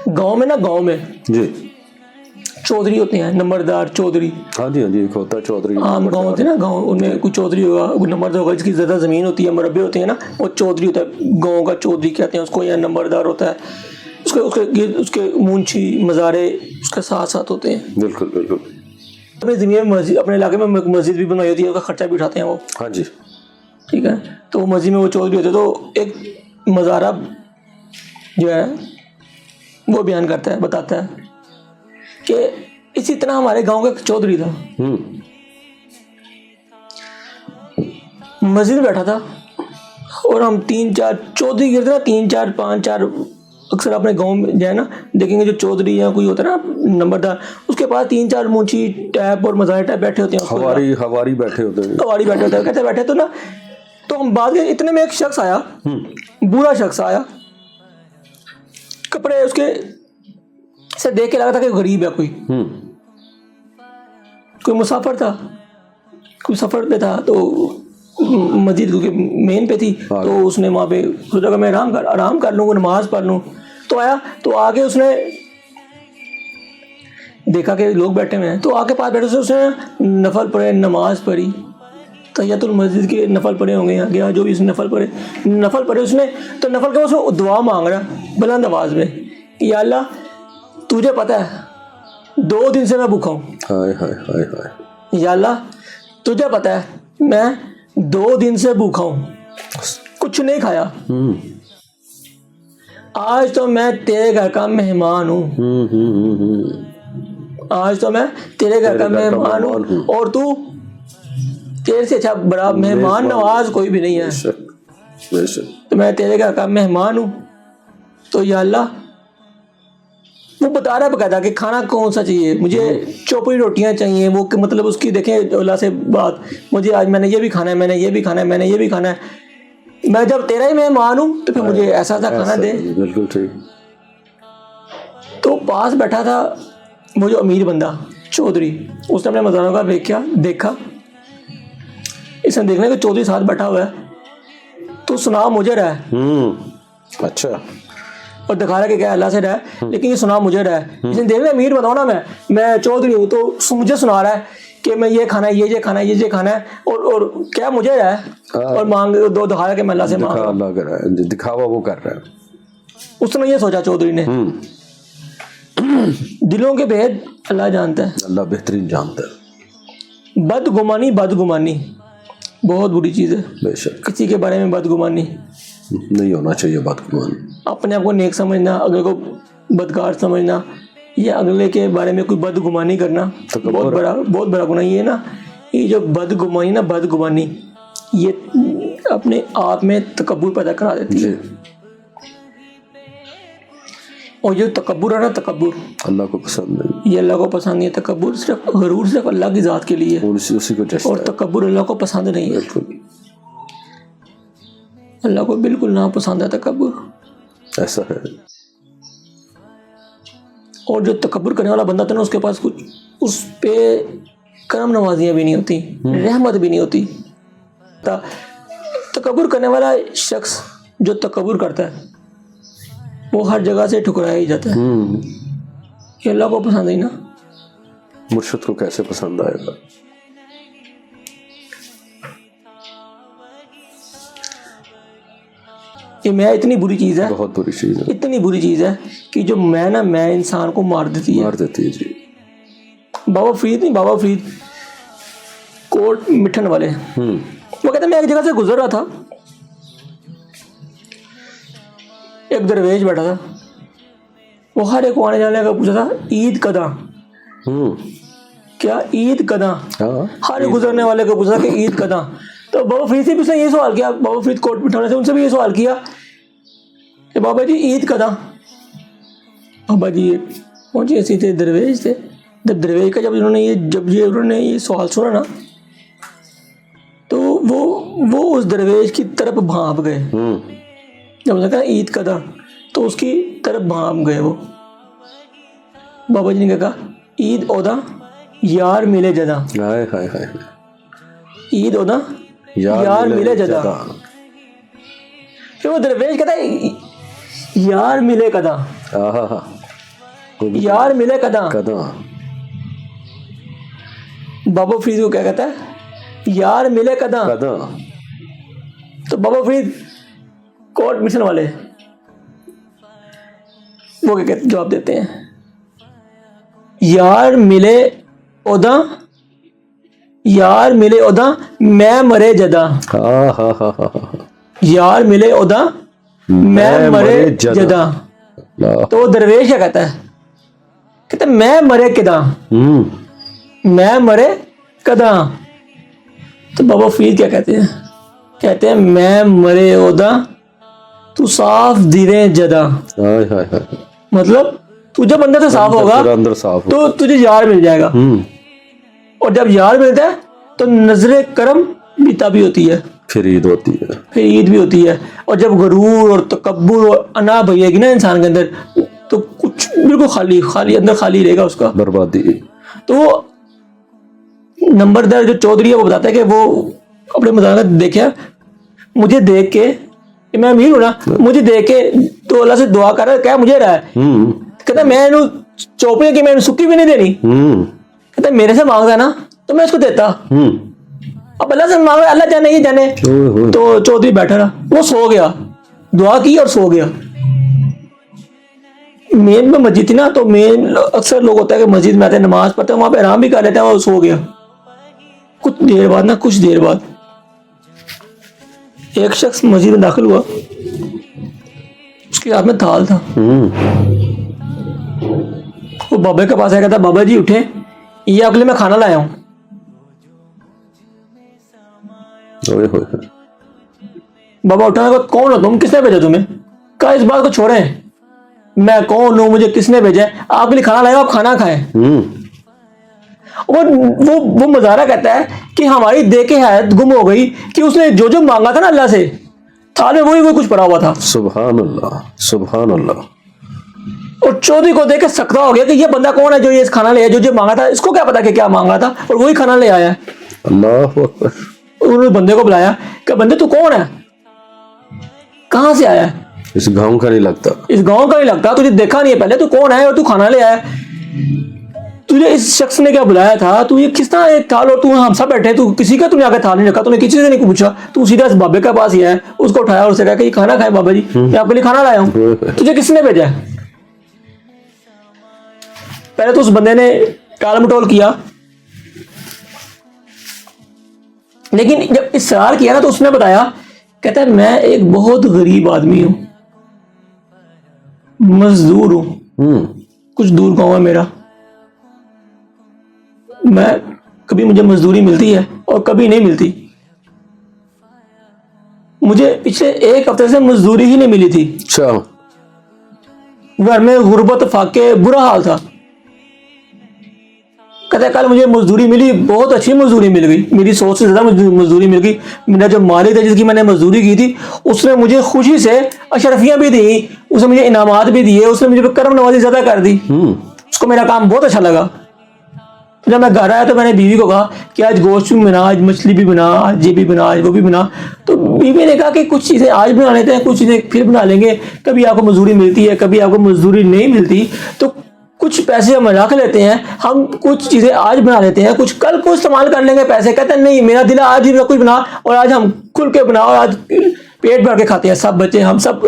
گاؤں میں نا، گاؤں میں جی چودھری ہوتے ہیں، نمبردار چودھری. ہاں جی ایک ہوتا ہے چودھری. عام گاؤں ہوتے ہیں نا، گاؤں ان میں کوئی چودھری ہوگا، کوئی نمبردار ہوگا، جس کی زیادہ زمین ہوتی ہے، مربے ہوتے ہیں نا، وہ چودھری ہوتا ہے. گاؤں کا چودھری کہتے ہیں اس کو، یا نمبردار ہوتا ہے. اس کے مونچھی مزارے اس کے ساتھ ساتھ ہوتے ہیں. بالکل بالکل. اپنی زمین میں مسجد، اپنے علاقے میں مسجد بھی بنائی ہوتی ہے، اس کا خرچہ بھی اٹھاتے ہیں وہ. ہاں جی ٹھیک ہے. تو وہ مسجد میں وہ چودھری ہوتے ہیں. تو ایک مزارہ جو ہے وہ بیان کرتا ہے، بتاتا ہے کہ اسی طرح ہمارے گاؤں کا ایک چودھری تھا، مسجد میں بیٹھا تھا، اور ہم 3-4 چودھری گرتے نا، 3-4 5-4 اکثر اپنے گاؤں میں جو ہے نا دیکھیں گے، جو چودھری یا کوئی ہوتا ہے نا نمبردار، اس کے پاس 3-4 مونچھی ٹیپ اور مزارے ٹیپ بیٹھے ہوتے ہیں، ہواری بیٹھے ہوتے ہیں، ہواری بیٹھے ہوتے ہیں. کہتے بیٹھے تو نا، تو ہم بعد میں اتنے میں ایک شخص آیا، بوڑھا شخص آیا، کپڑے اس کے سے دیکھ کے لگا تھا کہ غریب ہے، کوئی مسافر تھا، کوئی سفر پہ تھا. تو مسجد مین پہ تھی، تو اس نے وہاں پہ سوچا کہ میں آرام کر لوں، نماز پڑھ لوں. تو آیا، تو آگے اس نے دیکھا کہ لوگ بیٹھے ہوئے ہیں، تو آگے پاس بیٹھے اس نے نفل پڑھے، نماز پڑھی، تحیۃ المسجد کے نفل پڑھے ہوں گے، آگے جو بھی اس نے نفل پڑھے اس نے. تو نفل کے اس میں دعا مانگ رہا ہے بلند آواز میں، یا اللہ تجھے پتہ ہے 2 دن سے میں بھوکا ہوں، یا اللہ تجھے پتہ ہے میں 2 دن سے بھوکا ہوں، کچھ نہیں کھایا، آج تو میں تیرے گھر کا مہمان ہوں، آج تو میں تیرے گھر کا مہمان ہوں، اور تو تیرے سے اچھا بڑا مہمان نواز کوئی بھی نہیں ہے، تو میں تیرے گھر کا مہمان ہوں. تو یا اللہ، وہ بتا رہا ہے باقاعدہ کہ کھانا کون سا چاہیے مجھے، چوپڑی روٹیاں چاہیے، وہ مطلب اس کی دیکھیں اللہ سے بات، مجھے آج میں نے یہ بھی کھانا ہے، میں نے یہ بھی کھانا ہے، میں نے یہ بھی کھانا ہے، میں جب تیرا ہی مہمان ہوں تو پھر مجھے ایسا کھانا دے. بالکل ٹھیک. تو پاس بیٹھا تھا وہ جو امیر بندہ چودھری، اس نے اپنے مزاروں کا دیکھا، اس نے دیکھنے کہ چودھری ساتھ بیٹھا ہوا ہے، تو سنا مجھے رہا ہے، اچھا، اور دکھا رہا کہ کیا اللہ سے رہا ہے، لیکن یہ سنا مجھے رہا ہے. اس نے دیکھ لیا امیر بتاؤ نا، میں چودھری ہوں، تو مجھے سنا رہا ہے کہ میں یہ کھانا ہے، یہ کھانا ہے، یہ کھانا ہے، اور کیا مجھے رہا ہے، اور مانگ دو دکھا رہا کہ میں اللہ سے مانگ رہا ہوں، دکھاوا وہ کر رہا ہے. اس نے یہ سوچا چودھری نے، دلوں کے بھید اللہ جانتا ہے، اللہ بہترین جانتا ہے. بدگمانی بہت بری چیز ہے، بے شک کسی کے بارے میں بدگمانی نہیں ہونا چاہیے. بدگمانی، اپنے آپ کو نیک سمجھنا، اگلے کو بدکار سمجھنا، یا اگلے کے بارے میں کوئی بدگمانی کرنا بہت بڑا گناہ. یہ نا، یہ جو بدگمانی یہ اپنے آپ میں تکبر پیدا کرا دیتی ہے. اور جو تکبر ہے نا، تکبر اللہ کو پسند نہیں، یہ اللہ کو پسند نہیں ہے. تکبر صرف غرور صرف اللہ کی ذات کے لیے، اسی کو جشن، اور تکبر اللہ کو پسند نہیں ہے. بالکل اللہ کو بالکل نہ پسند ہے تکبر، ایسا ہے. اور جو تکبر کرنے والا بندہ تھا نا، اس کے پاس کچھ اس پہ کرم نوازیاں بھی نہیں ہوتی، رحمت بھی نہیں ہوتی. تکبر کرنے والا شخص جو تکبر کرتا ہے وہ ہر جگہ سے ٹھکرایا ہی جاتا ہے. یہ اللہ کو پسند ہی نا. مرشد کو کیسے پسند آئے گا؟ یہ میں اتنی بری چیز ہے، بہت بری چیز ہے، اتنی بری چیز ہے کہ جو میں انسان کو مار دیتی ہے. جی. بابا فرید کوٹ مٹھن والے، وہ کہتے ہیں میں ایک جگہ سے گزر رہا تھا، ایک درویش بیٹھا تھا، وہ ہر ایک کو آنے جانے کا پوچھا تھا عید کداں، کیا عید کداں، ہر ایک گزرنے والے کو پوچھا کہ عید کداں. تو بابا فرید سے بھی اس نے یہ سوال کیا، بابا فرید کوٹ مٹھانے سے ان سے بھی یہ سوال کیا کہ بابا جی عید کداں. بابا جی پہنچے ایسے تھے، درویش تھے. جب درویش کا جب انہوں نے یہ سوال سنا نا، تو وہ اس درویش کی طرف بھانپ گئے. جب انہوں نے کہا عید کداں، تو اس کی طرف بھانپ گئے. وہ بابا جی نے کہا عید اودا یار ملے جدا، عید اودا یار ملے جدا. پھر وہ درویش کہتا ہے یار ملے کدا. یار ملے کداں. کداں. بابا فرید کو کیا کہتا ہے؟ یار ملے کداں. کداں. تو بابا فرید کورٹ مشن والے وہ کیا کہتے جواب دیتے ہیں؟ یار ملے اوداں، یار ملے اوداں میں مرے جداں. ہاں ہاں ہاں ہاں ہاں. یار ملے اوداں میں مرے جداں. تو وہ درویش کیا کہتا ہے؟ کہتا ہے میں مرے کداں، میں مرے کداں. تو بابا فرید کیا کہتے ہیں؟ کہتے ہیں میں مرے اوداں تو صاف دیرے جداں. ہائے ہائے ہائے. مطلب تو جب اندر سے صاف ہوگا اندر صاف ہو تو تجھے یار مل جائے گا، اور جب یار ملتا ہے تو نظر کرم بھی تبھی ہوتی ہے، پھر عید ہوتی ہے. پھر عید بھی ہوتی ہے. اور جب غرور اور تکبر اور انا بھئے گی نا انسان کے اندر تو کچھ بالکل خالی خالی اندر خالی رہے گا اس کا. بربادی. تو نمبردار جو چودھری ہے وہ بتاتا ہے کہ وہ اپنے مذاکرات دیکھا مجھے دیکھ کے کہ میں امیر ہوں نا، مجھے دیکھ کے تو اللہ سے دعا کر رہا ہے کیا مجھے رہا ہے. کہتا ہے میں چوپڑی کی میں سکی بھی نہیں دینی. کہتا ہے میرے سے مانگتا ہے نا تو میں اس کو دیتا. اب اللہ سے مانگ رہا ہے، اللہ جانے ہی جانے. تو چودھری بیٹھا رہا، وہ سو گیا، دعا کی اور سو گیا. مین میں مسجد تھی نا، تو مین اکثر لوگ ہوتا ہے کہ مسجد میں آتے ہیں نماز پڑھتے ہیں، وہاں پہ آرام بھی کر لیتے ہیں. وہ سو گیا. کچھ دیر بعد ایک شخص مسجد میں داخل ہوا، اس کے ہاتھ میں تھال تھا. وہ بابا کے پاس آیا، کہتا بابا جی اٹھے، یہ آپ کے لیے میں کھانا لایا ہوں. بابا اٹھا، کون ہو تم، کس نے بھیجا تمہیں؟ کہا اس بات کو چھوڑیں، میں کون ہوں، مجھے کس نے بھیجا ہے، آپ کے لیے کھانا لایا، آپ کھانا کھائیں. وہ مظاہرہ کہتا ہے کہ ہماری دیکھ کے حیرت گم ہو گئی کہ اس نے جو مانگا تھا نا اللہ سے، تھال میں وہی کچھ پڑا ہوا تھا. سبحان اللہ سبحان اللہ. اور چودھری کو دیکھ کے سکتا ہو گیا کہ یہ بندہ کون ہے جو یہ کھانا لے آیا، جو مانگا تھا اس کو کیا پتا کہ کیا مانگا تھا، اور وہی کھانا لے آیا. اللہ اکبر. انہوں نے بندے کو بلایا کہ بندے تو کون ہے، کہاں سے آیا ہے، اس گاؤں کا نہیں لگتا، اس گاؤں کا نہیں لگتا، تجھے دیکھا نہیں ہے پہلے، تو کون ہے اور تو کھانا لے آیا. تجھے اس شخص نے کیا بلایا تھا، تو یہ کس طرح ایک تھال، اور تو ہم سب بیٹھے، تو کسی کا تم نے آ کے تھال نہیں رکھا، تو نے کسی سے نہیں پوچھا، تو سیدھا اس بابے کے پاس ہی ہے، اس کو اٹھایا اور اسے کہا کہ یہ کھانا کھائے بابا جی، میں آپ کے لیے کھانا لایا ہوں، تجھے کس نے بھیجا ہے. پہلے تو اس بندے نے ٹال مٹول کیا، لیکن جب اصرار کیا نا تو اس نے بتایا، کہتا ہے میں ایک بہت غریب آدمی ہوں، مزدور ہوں، کچھ دور گاؤں ہے میرا، میں کبھی مجھے مزدوری ملتی ہے اور کبھی نہیں ملتی. مجھے پچھلے ایک ہفتے سے مزدوری ہی نہیں ملی تھی. اچھا. گھر میں غربت فاقے برا حال تھا. کہتے کل مجھے مزدوری ملی، بہت اچھی مزدوری مل گئی، میری سوچ سے زیادہ مزدوری مل گئی. میرا جو مالک تھا جس کی میں نے مزدوری کی تھی، اس نے مجھے خوشی سے اشرفیاں بھی دی، اس نے مجھے انعامات بھی دیے، اس نے مجھے کرم نوازی زیادہ کر دی. اس کو میرا کام بہت اچھا لگا. جب میں گھر آیا تو میں نے بیوی کو کہا کہ آج گوشت بھی بنا، آج مچھلی بھی بنا، آج یہ بھی بنا، آج وہ بھی بنا. تو بیوی نے کہا کہ کچھ چیزیں آج بنا لیتے ہیں، کچھ چیزیں پھر بنا لیں گے، کبھی آپ کو مزدوری ملتی ہے، کبھی آپ کو مزدوری نہیں ملتی، تو کچھ پیسے ہم رکھ لیتے ہیں، ہم کچھ چیزیں آج بنا لیتے ہیں، کچھ کل کو استعمال کر لیں گے پیسے. کہتے ہیں نہیں، میرا دل آج ہی کچھ بنا، اور آج ہم کھل کے بنا، اور آج پیٹ بھر کے کھاتے ہیں سب بچے، ہم سب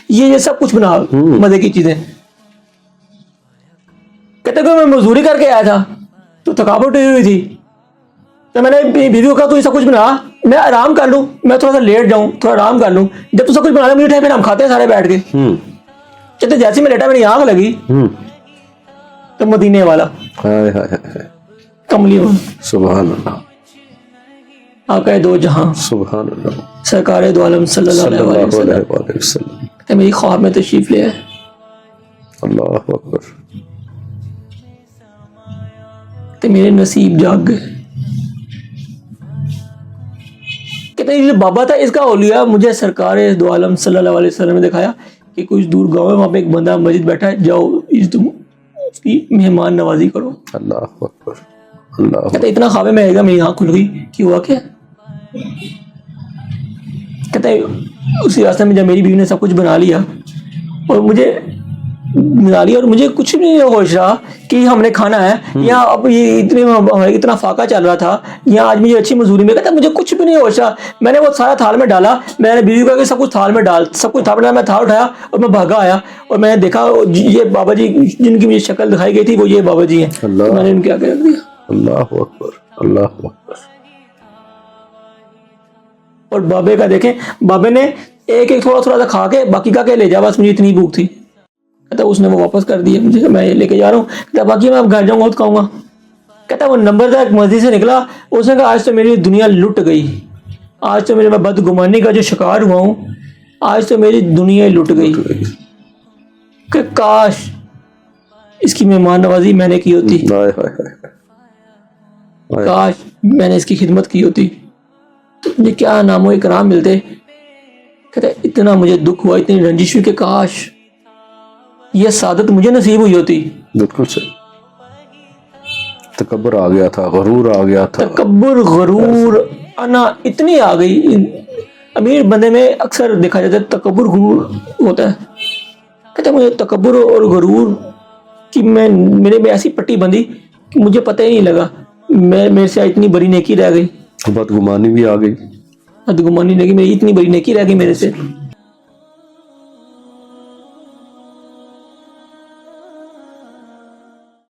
یہ سب کچھ بنا، مزے کی چیزیں. کہتے کہ میں مزدوری کر کے آیا تھا تو تھکاوٹ ہوئی تھی، تو میں نے بیوی کو کہا تو یہ سب کچھ بنا، میں آرام کر لوں، میں تھوڑا سا لیٹ جاؤں، تھوڑا آرام کر لوں، جب تو سب کچھ بنا لے مجھے اٹھائے، پھر ہم کھاتے ہیں سارے بیٹھ کے. کہتے جیسے میں لیٹا میری آنکھ لگی تو مدینے والا کملی والا، سبحان اللہ، آقا دو جہاں، سبحان اللہ، سرکار دو عالم صلی اللہ علیہ وسلم کہ میری خواب میں تشریف لے آئے. اللہ اکبر. کہ میرے نصیب جاگ گئے. کہتے ہیں جو بابا تھا اس کا اولیاء مجھے سرکار دو عالم صلی اللہ علیہ وسلم نے دکھایا کہ کچھ دور گاؤں ہے، وہاں پہ ایک بندہ مسجد بیٹھا ہے، جاؤ تم اس کی مہمان نوازی کرو. اللہ اکبر. اللہ کہتے اتنا خواب میں آئے گا، میری آنکھ کھل گئی کہ ہوا کیا. کہتے اسی راستے میں جب میری بیوی نے سب کچھ بنا لیا اور مجھے بنا لی اور مجھے کچھ بھی نہیں ہوش رہا کہ ہم نے کھانا ہے یا اب یہ اتنا فاقہ چل رہا تھا یا آج مجھے اچھی مزدوری میں کہتا مجھے کچھ بھی نہیں ہوش رہا. میں نے وہ سارا تھال میں ڈالا, میں نے بیوی کو کہا کہ سب کچھ تھال میں ڈال, سب کچھ تھال میں ڈالا, میں تھال اٹھایا اور میں بھاگا آیا اور میں نے دیکھا یہ بابا جی جن کی مجھے شکل دکھائی گئی تھی وہ یہ بابا جی ہیں. میں نے ان کے آگے رکھ دیا. اللہ اکبر اللہ اکبر. اور بابے کا دیکھیں, بابے نے ایک تھوڑا تھوڑا سا کھا کے باقی کا کہ لے جا, بس مجھے اتنی بھوک تھی. کہتا اس نے وہ واپس کر دیا مجھے, میں لے کے جا رہا ہوں. کہتا باقی میں اب گھر جاؤں گا تو کھاؤں گا. کہتا وہ نمبردار مسجد سے نکلا, اس نے کہا آج تو میری دنیا لٹ گئی, آج تو میں بدگمانی کا جو شکار ہوا ہوں, آج تو میری دنیا لٹ گئی. کہ کاش اس کی مہمان نوازی میں نے کی ہوتی, کاش میں نے اس کی خدمت کی ہوتی, مجھے کیا نام و اکرام ملتے. کہتے اتنا مجھے دکھ ہوا, اتنی رنجش ہوئی کہ کاش یہ سعادت مجھے نصیب ہوئی ہوتی. بالکل صحیح. تکبر آ گیا تھا, غرور آ گیا تھا, تکبر غرور انا اتنی آ گئی. امیر بندے میں اکثر دیکھا جاتا ہے تکبر غرور ہوتا ہے. کہتے مجھے تکبر اور غرور کی میرے میں ایسی پٹی بندھی کہ مجھے پتہ ہی نہیں لگا, میرے سے اتنی بڑی نیکی رہ گئی, بدگمانی بھی آ گئی, بدگمانی نہیں, میری اتنی بڑی نیکی رہ گئی میرے سے.